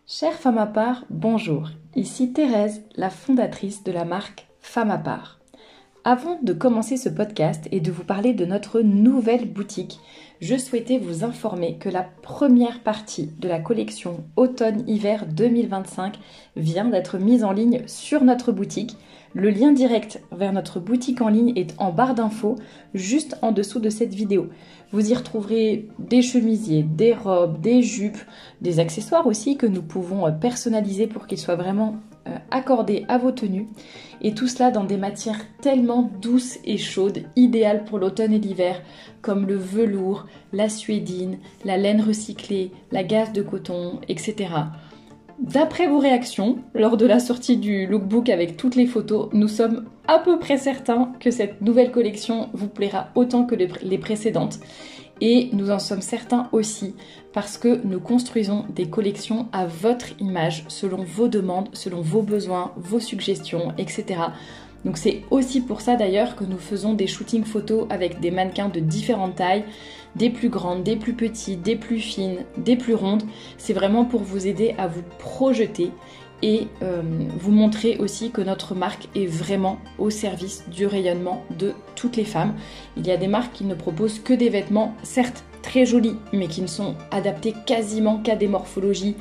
Chère femme à part, bonjour. Ici Thérèse, la fondatrice de la marque Femme à part. Avant de commencer ce podcast et de vous parler de notre nouvelle boutique, je souhaitais vous informer que la première partie de la collection automne-hiver 2025 vient d'être mise en ligne sur notre boutique. Le lien direct vers notre boutique en ligne est en barre d'infos, juste en dessous de cette vidéo. Vous y retrouverez des chemisiers, des robes, des jupes, des accessoires aussi que nous pouvons personnaliser pour qu'ils soient vraiment accordés à vos tenues. Et tout cela dans des matières tellement douces et chaudes, idéales pour l'automne et l'hiver, comme le velours, la suédine, la laine recyclée, la gaze de coton, etc. D'après vos réactions, lors de la sortie du lookbook avec toutes les photos, nous sommes à peu près certains que cette nouvelle collection vous plaira autant que les précédentes. Et nous en sommes certains aussi parce que nous construisons des collections à votre image, selon vos demandes, selon vos besoins, vos suggestions, etc. Donc c'est aussi pour ça d'ailleurs que nous faisons des shootings photos avec des mannequins de différentes tailles, des plus grandes, des plus petites, des plus fines, des plus rondes. C'est vraiment pour vous aider à vous projeter et vous montrer aussi que notre marque est vraiment au service du rayonnement de toutes les femmes. Il y a des marques qui ne proposent que des vêtements, certes très jolis, mais qui ne sont adaptés quasiment qu'à des morphologies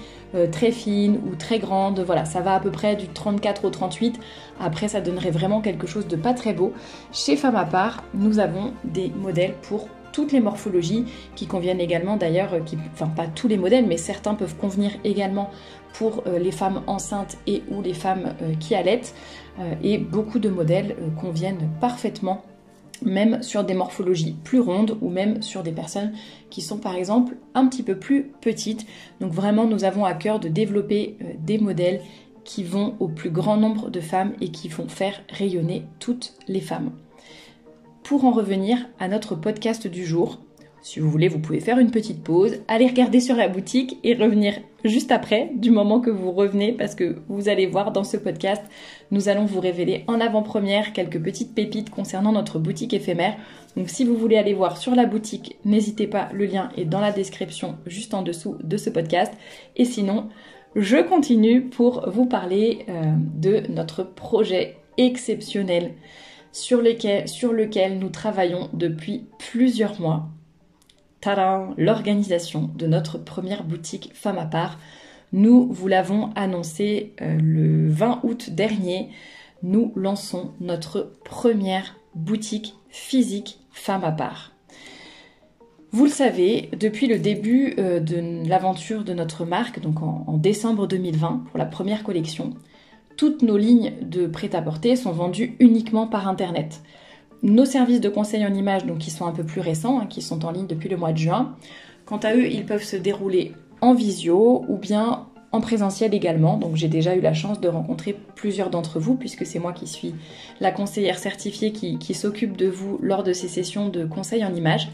très fines ou très grandes. Voilà, ça va à peu près du 34 au 38. Après, ça donnerait vraiment quelque chose de pas très beau. Chez Femme à part, nous avons des modèles pour toutes les morphologies qui conviennent également d'ailleurs, enfin pas tous les modèles, mais certains peuvent convenir également pour les femmes enceintes et ou les femmes qui allaitent. Et beaucoup de modèles conviennent parfaitement, même sur des morphologies plus rondes ou même sur des personnes qui sont par exemple un petit peu plus petites. Donc vraiment, nous avons à cœur de développer des modèles qui vont au plus grand nombre de femmes et qui vont faire rayonner toutes les femmes. Pour en revenir à notre podcast du jour, si vous voulez, vous pouvez faire une petite pause, aller regarder sur la boutique et revenir juste après, du moment que vous revenez, parce que vous allez voir dans ce podcast, nous allons vous révéler en avant-première quelques petites pépites concernant notre boutique éphémère. Donc si vous voulez aller voir sur la boutique, n'hésitez pas, le lien est dans la description juste en dessous de ce podcast. Et sinon, je continue pour vous parler de notre projet exceptionnel sur lequel nous travaillons depuis plusieurs mois. Tadam, l'organisation de notre première boutique Femme à part. Nous vous l'avons annoncé le 20 août dernier. Nous lançons notre première boutique physique Femme à part. Vous le savez, depuis le début de l'aventure de notre marque, donc en décembre 2020, pour la première collection, toutes nos lignes de prêt-à-porter sont vendues uniquement par Internet. Nos services de conseil en images, donc qui sont un peu plus récents, qui sont en ligne depuis le mois de juin, quant à eux, ils peuvent se dérouler en visio ou bien en présentiel également. Donc j'ai déjà eu la chance de rencontrer plusieurs d'entre vous, puisque c'est moi qui suis la conseillère certifiée qui s'occupe de vous lors de ces sessions de conseil en images.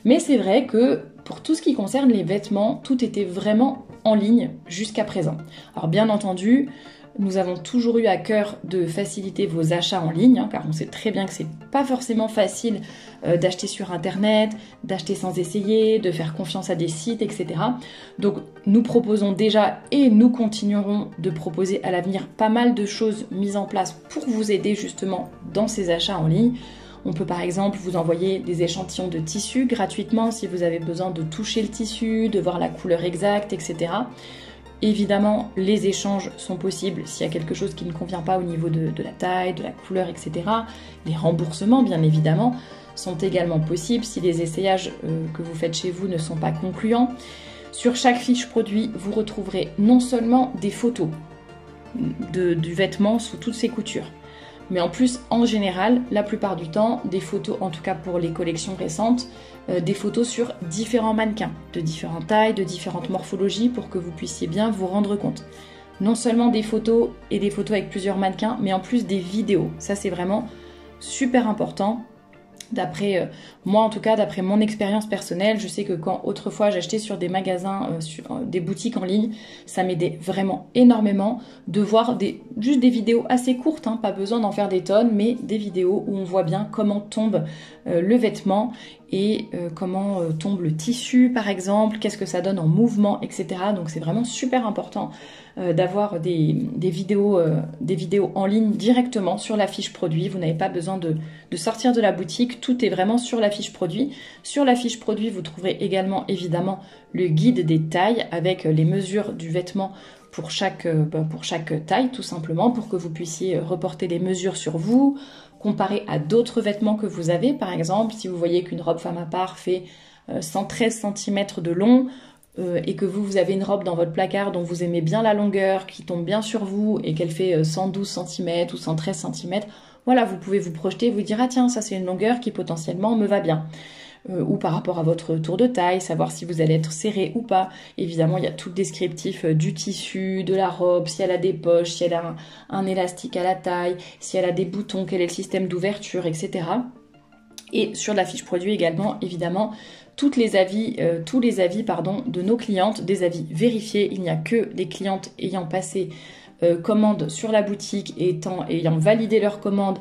Mais c'est vrai que pour tout ce qui concerne les vêtements, tout était vraiment en ligne jusqu'à présent. Alors bien entendu, nous avons toujours eu à cœur de faciliter vos achats en ligne, car on sait très bien que c'est pas forcément facile d'acheter sur internet, d'acheter sans essayer, de faire confiance à des sites, etc. Donc nous proposons déjà et nous continuerons de proposer à l'avenir pas mal de choses mises en place pour vous aider justement dans ces achats en ligne. On peut par exemple vous envoyer des échantillons de tissus gratuitement si vous avez besoin de toucher le tissu, de voir la couleur exacte, etc. Évidemment, les échanges sont possibles s'il y a quelque chose qui ne convient pas au niveau de la taille, de la couleur, etc. Les remboursements, bien évidemment, sont également possibles si les essayages que vous faites chez vous ne sont pas concluants. Sur chaque fiche produit, vous retrouverez non seulement des photos du vêtement sous toutes ses coutures, mais en plus, en général, la plupart du temps, des photos, en tout cas pour les collections récentes, des photos sur différents mannequins, de différentes tailles, de différentes morphologies, pour que vous puissiez bien vous rendre compte. Non seulement des photos et des photos avec plusieurs mannequins, mais en plus des vidéos. Ça, c'est vraiment super important. D'après moi, en tout cas, d'après mon expérience personnelle, je sais que quand autrefois j'achetais sur des magasins, sur des boutiques en ligne, ça m'aidait vraiment énormément de voir juste des vidéos assez courtes, pas besoin d'en faire des tonnes, mais des vidéos où on voit bien comment tombe le vêtement et comment tombe le tissu par exemple, qu'est-ce que ça donne en mouvement, etc. Donc c'est vraiment super important d'avoir des vidéos en ligne directement sur la fiche produit. Vous n'avez pas besoin de sortir de la boutique, tout est vraiment sur la fiche produit. Sur la fiche produit, vous trouverez également évidemment le guide des tailles avec les mesures du vêtement pour chaque taille, tout simplement, pour que vous puissiez reporter les mesures sur vous, comparer à d'autres vêtements que vous avez. Par exemple, si vous voyez qu'une robe femme à part fait 113 cm de long, et que vous avez une robe dans votre placard dont vous aimez bien la longueur, qui tombe bien sur vous et qu'elle fait 112 cm ou 113 cm, voilà, vous pouvez vous projeter, vous dire ah tiens, ça c'est une longueur qui potentiellement me va bien. Ou par rapport à votre tour de taille, savoir si vous allez être serré ou pas. Évidemment, il y a tout le descriptif du tissu, de la robe, si elle a des poches, si elle a un élastique à la taille, si elle a des boutons, quel est le système d'ouverture, etc. Et sur la fiche produit également, évidemment, tous les avis de nos clientes, des avis vérifiés. Il n'y a que les clientes ayant passé commande sur la boutique, ayant validé leur commande,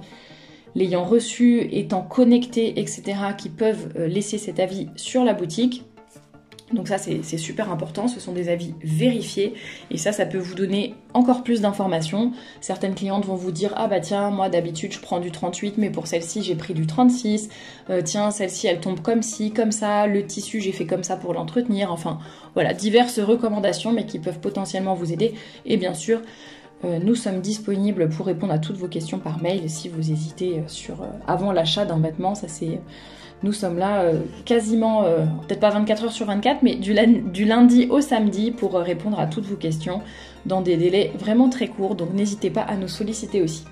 l'ayant reçu, étant connectées, etc., qui peuvent laisser cet avis sur la boutique. Donc ça, c'est super important, ce sont des avis vérifiés et ça peut vous donner encore plus d'informations. Certaines clientes vont vous dire « Ah bah tiens, moi d'habitude je prends du 38, mais pour celle-ci j'ai pris du 36. Tiens, celle-ci elle tombe comme ci, comme ça, le tissu j'ai fait comme ça pour l'entretenir. » Enfin voilà, diverses recommandations mais qui peuvent potentiellement vous aider. Et bien sûr, nous sommes disponibles pour répondre à toutes vos questions par mail si vous hésitez avant l'achat d'un vêtement. Nous sommes là quasiment, peut-être pas 24 heures sur 24, mais du lundi au samedi pour répondre à toutes vos questions dans des délais vraiment très courts. Donc n'hésitez pas à nous solliciter aussi.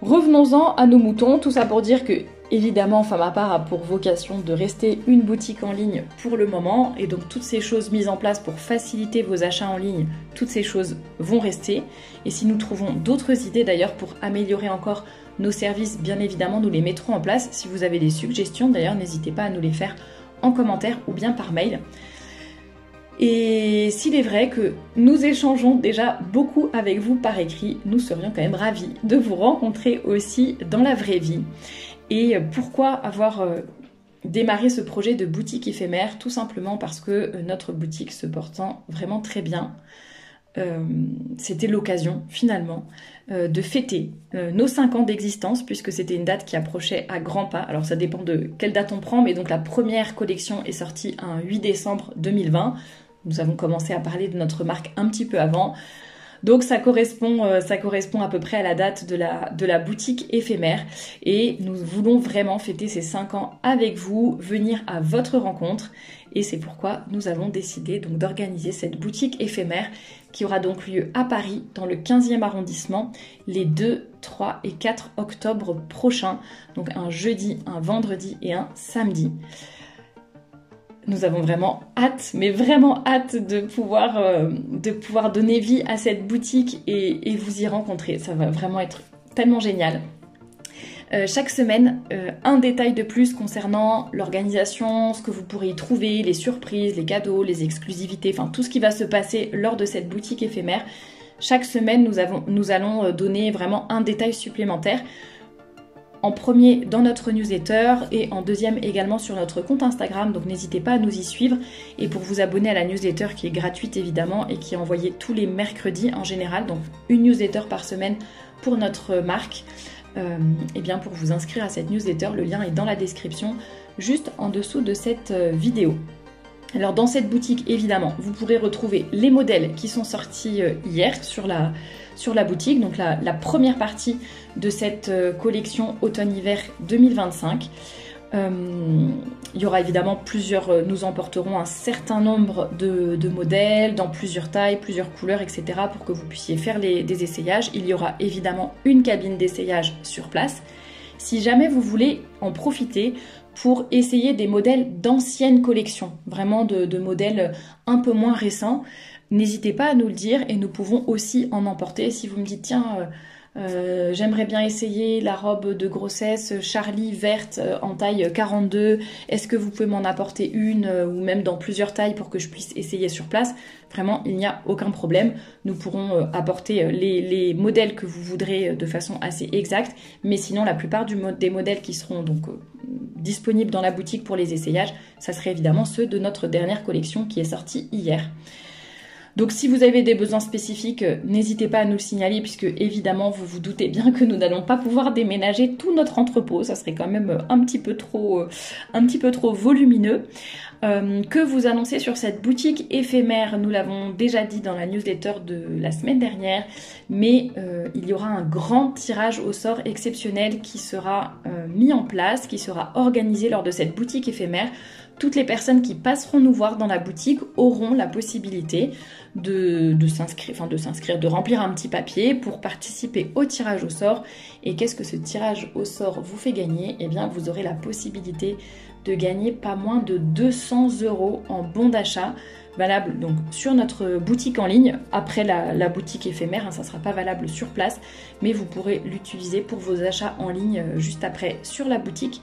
Revenons-en à nos moutons, tout ça pour dire que évidemment Femme à part a pour vocation de rester une boutique en ligne pour le moment et donc toutes ces choses mises en place pour faciliter vos achats en ligne, toutes ces choses vont rester et si nous trouvons d'autres idées d'ailleurs pour améliorer encore nos services, bien évidemment nous les mettrons en place. Si vous avez des suggestions d'ailleurs, n'hésitez pas à nous les faire en commentaire ou bien par mail. Et s'il est vrai que nous échangeons déjà beaucoup avec vous par écrit, nous serions quand même ravis de vous rencontrer aussi dans la vraie vie. Et pourquoi avoir démarré ce projet de boutique éphémère? Tout simplement parce que notre boutique se portant vraiment très bien, c'était l'occasion finalement de fêter nos 5 ans d'existence puisque c'était une date qui approchait à grands pas. Alors ça dépend de quelle date on prend, mais donc la première collection est sortie un 8 décembre 2020. Nous avons commencé à parler de notre marque un petit peu avant. Donc ça correspond à peu près à la date de la boutique éphémère et nous voulons vraiment fêter ces 5 ans avec vous, venir à votre rencontre et c'est pourquoi nous avons décidé donc d'organiser cette boutique éphémère qui aura donc lieu à Paris dans le 15e arrondissement les 2, 3 et 4 octobre prochains, donc un jeudi, un vendredi et un samedi. Nous avons vraiment hâte, mais vraiment hâte de pouvoir donner vie à cette boutique et vous y rencontrer. Ça va vraiment être tellement génial. Chaque semaine, un détail de plus concernant l'organisation, ce que vous pourrez y trouver, les surprises, les cadeaux, les exclusivités, enfin tout ce qui va se passer lors de cette boutique éphémère. Chaque semaine, nous allons donner vraiment un détail supplémentaire. En premier dans notre newsletter et en deuxième également sur notre compte Instagram, donc n'hésitez pas à nous y suivre et pour vous abonner à la newsletter qui est gratuite évidemment et qui est envoyée tous les mercredis en général, donc une newsletter par semaine pour notre marque. Et bien pour vous inscrire à cette newsletter, le lien est dans la description juste en dessous de cette vidéo. Alors dans cette boutique évidemment vous pourrez retrouver les modèles qui sont sortis hier sur la boutique, donc la première partie de cette collection automne-hiver 2025. Il y aura évidemment nous emporterons un certain nombre de modèles dans plusieurs tailles, plusieurs couleurs, etc. pour que vous puissiez faire des essayages. Il y aura évidemment une cabine d'essayage sur place. Si jamais vous voulez en profiter pour essayer des modèles d'anciennes collections, vraiment de modèles un peu moins récents, n'hésitez pas à nous le dire et nous pouvons aussi en emporter. Si vous me dites tiens, j'aimerais bien essayer la robe de grossesse Charlie verte en taille 42. Est-ce que vous pouvez m'en apporter une ou même dans plusieurs tailles pour que je puisse essayer sur place? Vraiment, il n'y a aucun problème. Nous pourrons apporter les modèles que vous voudrez de façon assez exacte. Mais sinon, la plupart des modèles qui seront donc disponibles dans la boutique pour les essayages, ça serait évidemment ceux de notre dernière collection qui est sortie hier. Donc si vous avez des besoins spécifiques, n'hésitez pas à nous le signaler puisque évidemment vous vous doutez bien que nous n'allons pas pouvoir déménager tout notre entrepôt, ça serait quand même un petit peu trop volumineux. Que vous annoncez sur cette boutique éphémère, nous l'avons déjà dit dans la newsletter de la semaine dernière, mais il y aura un grand tirage au sort exceptionnel qui sera mis en place, qui sera organisé lors de cette boutique éphémère. Toutes les personnes qui passeront nous voir dans la boutique auront la possibilité de s'inscrire, de remplir un petit papier pour participer au tirage au sort. Et qu'est-ce que ce tirage au sort vous fait gagner? Eh bien, vous aurez la possibilité de gagner pas moins de 200 € en bons d'achat, valable donc sur notre boutique en ligne, après la boutique éphémère, ça ne sera pas valable sur place, mais vous pourrez l'utiliser pour vos achats en ligne juste après sur la boutique.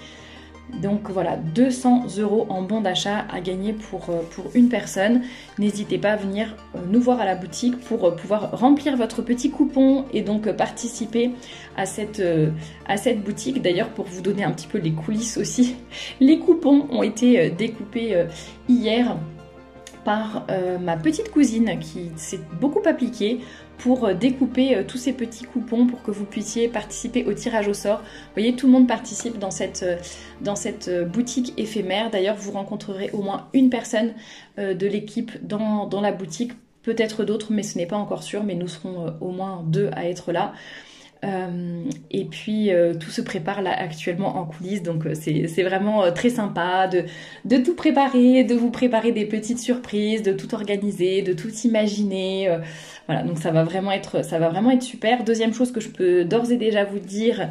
Donc voilà, 200 € en bon d'achat à gagner pour une personne. N'hésitez pas à venir nous voir à la boutique pour pouvoir remplir votre petit coupon et donc participer à cette boutique. D'ailleurs, pour vous donner un petit peu les coulisses aussi, les coupons ont été découpés hier par ma petite cousine qui s'est beaucoup appliquée pour découper tous ces petits coupons pour que vous puissiez participer au tirage au sort. Vous voyez, tout le monde participe dans cette boutique éphémère. D'ailleurs, vous rencontrerez au moins une personne de l'équipe dans la boutique, peut-être d'autres, mais ce n'est pas encore sûr, mais nous serons au moins 2 à être là. Et puis tout se prépare là actuellement en coulisses, donc c'est vraiment très sympa de tout préparer, de vous préparer des petites surprises, de tout organiser, de tout imaginer. Voilà, donc ça va vraiment être super. Deuxième chose que je peux d'ores et déjà vous dire,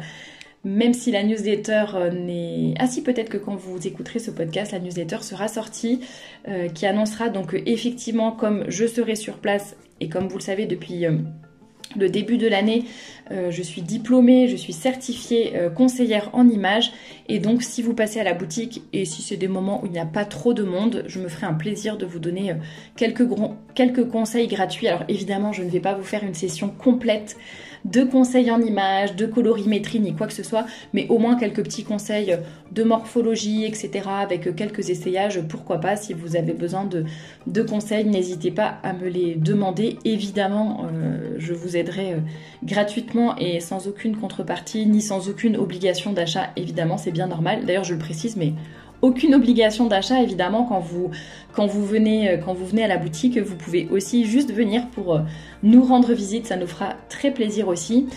même si la newsletter n'est... Ah si, peut-être que quand vous écouterez ce podcast, la newsletter sera sortie, qui annoncera donc effectivement, comme je serai sur place, et comme vous le savez depuis... le début de l'année, je suis diplômée, je suis certifiée conseillère en images, et donc si vous passez à la boutique et si c'est des moments où il n'y a pas trop de monde, je me ferai un plaisir de vous donner quelques conseils gratuits. Alors évidemment, je ne vais pas vous faire une session complète de conseils en images, de colorimétrie ni quoi que ce soit, mais au moins quelques petits conseils de morphologie, etc. avec quelques essayages, pourquoi pas. Si vous avez besoin de conseils, n'hésitez pas à me les demander. Évidemment, je vous aiderai gratuitement et sans aucune contrepartie, ni sans aucune obligation d'achat. Évidemment, c'est bien normal. D'ailleurs, je le précise, mais aucune obligation d'achat, évidemment, quand vous venez à la boutique, vous pouvez aussi juste venir pour nous rendre visite, ça nous fera très plaisir aussi.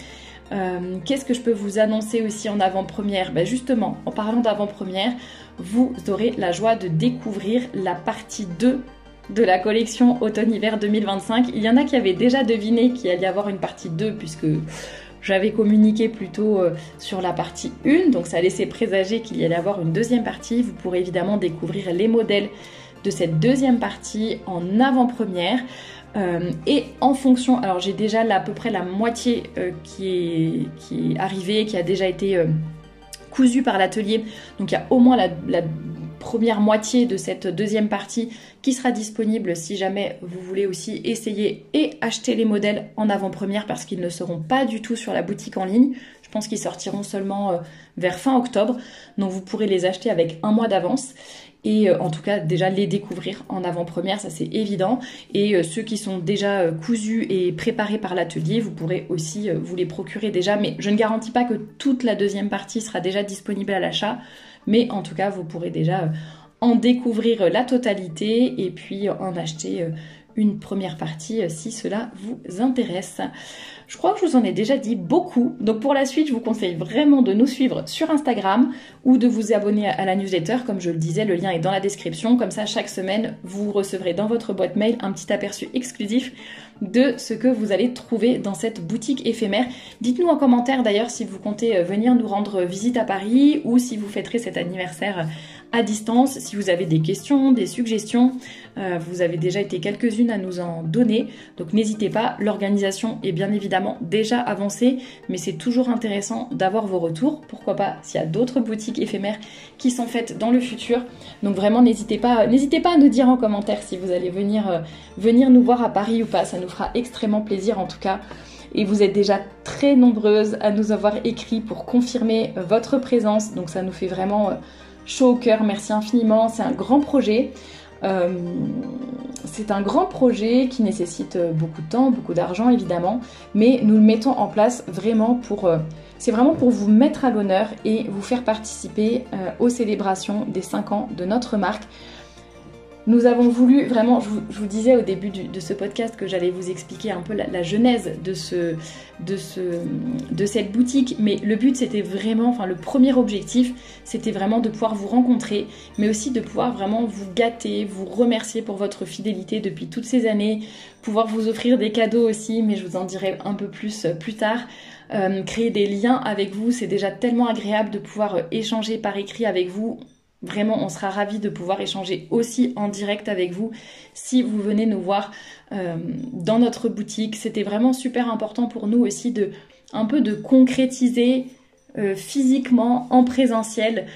Qu'est-ce que je peux vous annoncer aussi en avant-première? Justement, en parlant d'avant-première, vous aurez la joie de découvrir la partie 2 de la collection automne-hiver 2025. Il y en a qui avaient déjà deviné qu'il allait y avoir une partie 2 puisque... j'avais communiqué plutôt sur la partie 1, donc ça laissait présager qu'il y allait avoir une deuxième partie. Vous pourrez évidemment découvrir les modèles de cette deuxième partie en avant-première. Et en fonction, alors j'ai déjà à peu près la moitié qui est arrivée, qui a déjà été cousue par l'atelier. Donc il y a au moins la première moitié de cette deuxième partie qui sera disponible si jamais vous voulez aussi essayer et acheter les modèles en avant-première parce qu'ils ne seront pas du tout sur la boutique en ligne. Je pense qu'ils sortiront seulement vers fin octobre, donc vous pourrez les acheter avec un mois d'avance et en tout cas déjà les découvrir en avant-première, ça c'est évident. Et ceux qui sont déjà cousus et préparés par l'atelier, vous pourrez aussi vous les procurer déjà, mais je ne garantis pas que toute la deuxième partie sera déjà disponible à l'achat. Mais en tout cas, vous pourrez déjà en découvrir la totalité et puis en acheter une première partie si cela vous intéresse. Je crois que je vous en ai déjà dit beaucoup. Donc pour la suite, je vous conseille vraiment de nous suivre sur Instagram ou de vous abonner à la newsletter. Comme je le disais, le lien est dans la description. Comme ça, chaque semaine, vous recevrez dans votre boîte mail un petit aperçu exclusif de ce que vous allez trouver dans cette boutique éphémère. Dites-nous en commentaire d'ailleurs si vous comptez venir nous rendre visite à Paris ou si vous fêterez cet anniversaire à distance. Si vous avez des questions, des suggestions, vous avez déjà été quelques-unes à nous en donner, donc n'hésitez pas. L'organisation est bien évidemment déjà avancée, mais c'est toujours intéressant d'avoir vos retours. Pourquoi pas s'il y a d'autres boutiques éphémères qui sont faites dans le futur. Donc vraiment n'hésitez pas à nous dire en commentaire si vous allez venir nous voir à Paris ou pas. Ça nous fera extrêmement plaisir en tout cas. Et vous êtes déjà très nombreuses à nous avoir écrit pour confirmer votre présence. Donc ça nous fait vraiment chaud au cœur. Merci infiniment. C'est un grand projet. C'est un grand projet qui nécessite beaucoup de temps, beaucoup d'argent évidemment. Mais nous le mettons en place vraiment pour... c'est vraiment pour vous mettre à l'honneur et vous faire participer aux célébrations des 5 ans de notre marque. Nous avons voulu vraiment, je vous disais au début de ce podcast que j'allais vous expliquer un peu la genèse de cette boutique, mais le but c'était vraiment, enfin le premier objectif c'était vraiment de pouvoir vous rencontrer, mais aussi de pouvoir vraiment vous gâter, vous remercier pour votre fidélité depuis toutes ces années, pouvoir vous offrir des cadeaux aussi, mais je vous en dirai un peu plus tard. Créer des liens avec vous, c'est déjà tellement agréable de pouvoir échanger par écrit avec vous. Vraiment, on sera ravis de pouvoir échanger aussi en direct avec vous si vous venez nous voir dans notre boutique. C'était vraiment super important pour nous aussi un peu de concrétiser physiquement, en présentiel,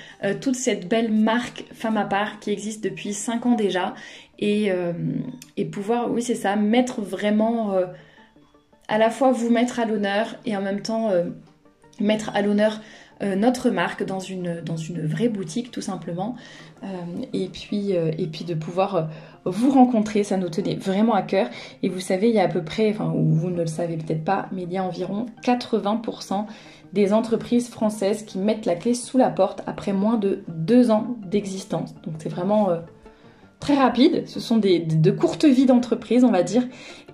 toute cette belle marque Femme à part qui existe depuis 5 ans déjà. Et pouvoir, oui c'est ça, mettre vraiment, à la fois vous mettre à l'honneur et en même temps mettre à l'honneur notre marque dans une vraie boutique tout simplement, et puis de pouvoir vous rencontrer, ça nous tenait vraiment à cœur. Et vous savez, il y a à peu près, enfin vous ne le savez peut-être pas, mais il y a environ 80% des entreprises françaises qui mettent la clé sous la porte après moins de 2 ans d'existence. Donc c'est vraiment très rapide, ce sont de courtes vies d'entreprise on va dire,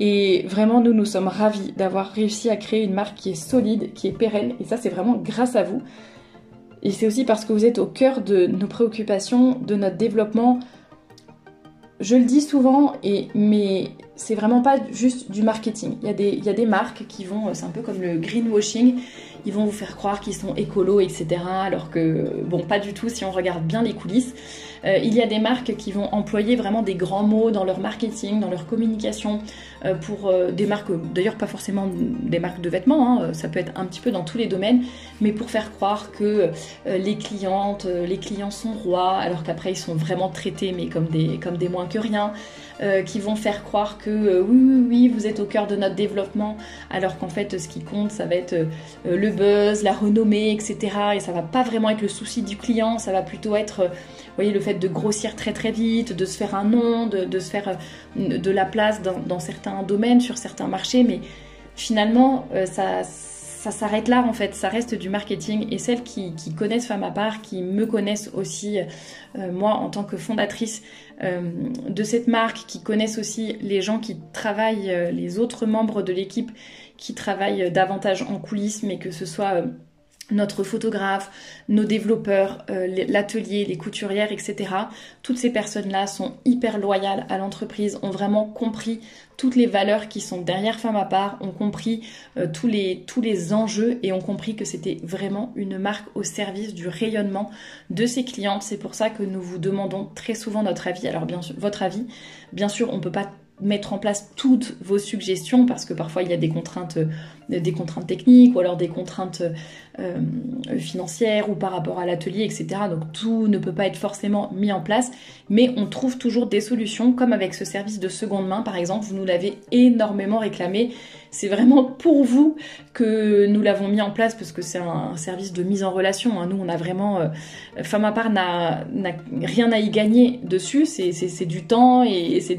et vraiment nous sommes ravis d'avoir réussi à créer une marque qui est solide, qui est pérenne, et ça c'est vraiment grâce à vous. Et c'est aussi parce que vous êtes au cœur de nos préoccupations, de notre développement. Je le dis souvent, mais c'est vraiment pas juste du marketing. Il y a des marques qui vont, c'est un peu comme le greenwashing, ils vont vous faire croire qu'ils sont écolos, etc. Alors que, bon, pas du tout si on regarde bien les coulisses. Il y a des marques qui vont employer vraiment des grands mots dans leur marketing, dans leur communication, pour des marques, d'ailleurs pas forcément des marques de vêtements, hein, ça peut être un petit peu dans tous les domaines, mais pour faire croire que les clients sont rois, alors qu'après ils sont vraiment traités mais comme des moins que rien, qui vont faire croire que oui, vous êtes au cœur de notre développement, alors qu'en fait ce qui compte ça va être le buzz, la renommée, etc. Et ça va pas vraiment être le souci du client, ça va plutôt être vous voyez, le fait de grossir très très vite, de se faire un nom, de se faire de la place dans certains domaines, sur certains marchés, mais finalement ça s'arrête là en fait, ça reste du marketing. Et celles qui connaissent Femme à part, qui me connaissent aussi moi en tant que fondatrice de cette marque, qui connaissent aussi les gens qui travaillent, les autres membres de l'équipe qui travaillent davantage en coulisses, mais que ce soit notre photographe, nos développeurs, l'atelier, les couturières, etc. Toutes ces personnes-là sont hyper loyales à l'entreprise, ont vraiment compris toutes les valeurs qui sont derrière Femme à part, ont compris tous les enjeux et ont compris que c'était vraiment une marque au service du rayonnement de ses clientes. C'est pour ça que nous vous demandons très souvent notre avis. Alors bien sûr, votre avis, bien sûr, on ne peut pas mettre en place toutes vos suggestions parce que parfois il y a des contraintes techniques ou alors des contraintes financières ou par rapport à l'atelier, etc. Donc tout ne peut pas être forcément mis en place, mais on trouve toujours des solutions, comme avec ce service de seconde main par exemple. Vous nous l'avez énormément réclamé, c'est vraiment pour vous que nous l'avons mis en place, parce que c'est un service de mise en relation, hein. Nous on a vraiment Femme à part n'a rien à y gagner dessus, c'est du temps et c'est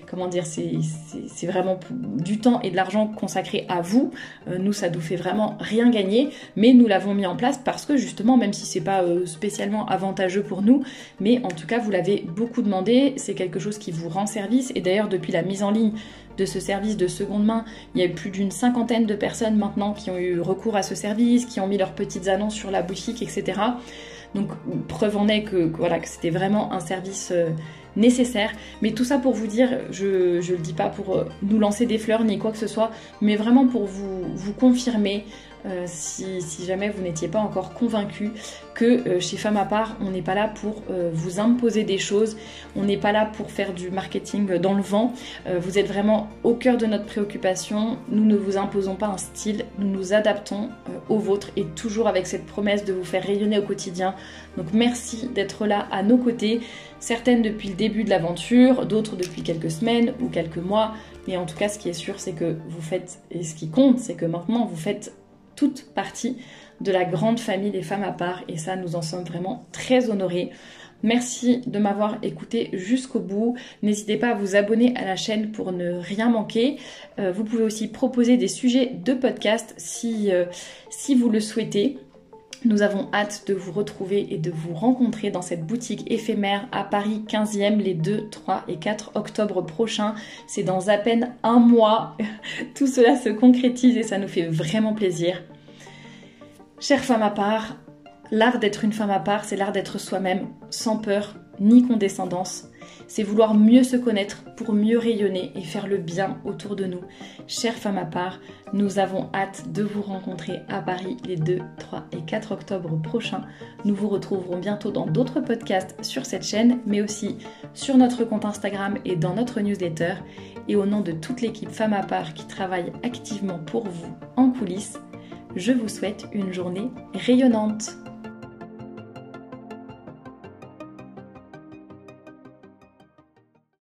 comment dire, c'est vraiment du temps et de l'argent consacré à vous. Nous ça nous fait vraiment rien gagner, mais nous l'avons mis en place parce que justement, même si c'est pas spécialement avantageux pour nous, mais en tout cas vous l'avez beaucoup demandé, c'est quelque chose qui vous rend service. Et d'ailleurs depuis la mise en ligne de ce service de seconde main, il y a eu plus d'une 50aine de personnes maintenant qui ont eu recours à ce service, qui ont mis leurs petites annonces sur la boutique, etc. Donc preuve en est que c'était vraiment un service nécessaire. Mais tout ça pour vous dire, je le dis pas pour nous lancer des fleurs ni quoi que ce soit, mais vraiment pour vous confirmer si jamais vous n'étiez pas encore convaincu que chez Femme à part, on n'est pas là pour vous imposer des choses, on n'est pas là pour faire du marketing dans le vent, vous êtes vraiment au cœur de notre préoccupation, nous ne vous imposons pas un style, nous nous adaptons au vôtre et toujours avec cette promesse de vous faire rayonner au quotidien. Donc merci d'être là à nos côtés, certaines depuis le début de l'aventure, d'autres depuis quelques semaines ou quelques mois, mais en tout cas ce qui est sûr c'est que vous faites, et ce qui compte c'est que maintenant vous faites toute partie de la grande famille des Femmes à part et ça nous en sommes vraiment très honorés. Merci de m'avoir écouté jusqu'au bout. N'hésitez pas à vous abonner à la chaîne pour ne rien manquer. Vous pouvez aussi proposer des sujets de podcast si vous le souhaitez. Nous avons hâte de vous retrouver et de vous rencontrer dans cette boutique éphémère à Paris 15e les 2, 3 et 4 octobre prochains. C'est dans à peine un mois. Tout cela se concrétise et ça nous fait vraiment plaisir. Chère femme à part, l'art d'être une femme à part, c'est l'art d'être soi-même, sans peur ni condescendance. C'est vouloir mieux se connaître pour mieux rayonner et faire le bien autour de nous. Chère femme à part, nous avons hâte de vous rencontrer à Paris les 2, 3 et 4 octobre prochains. Nous vous retrouverons bientôt dans d'autres podcasts sur cette chaîne, mais aussi sur notre compte Instagram et dans notre newsletter. Et au nom de toute l'équipe Femme à part qui travaille activement pour vous en coulisses, je vous souhaite une journée rayonnante.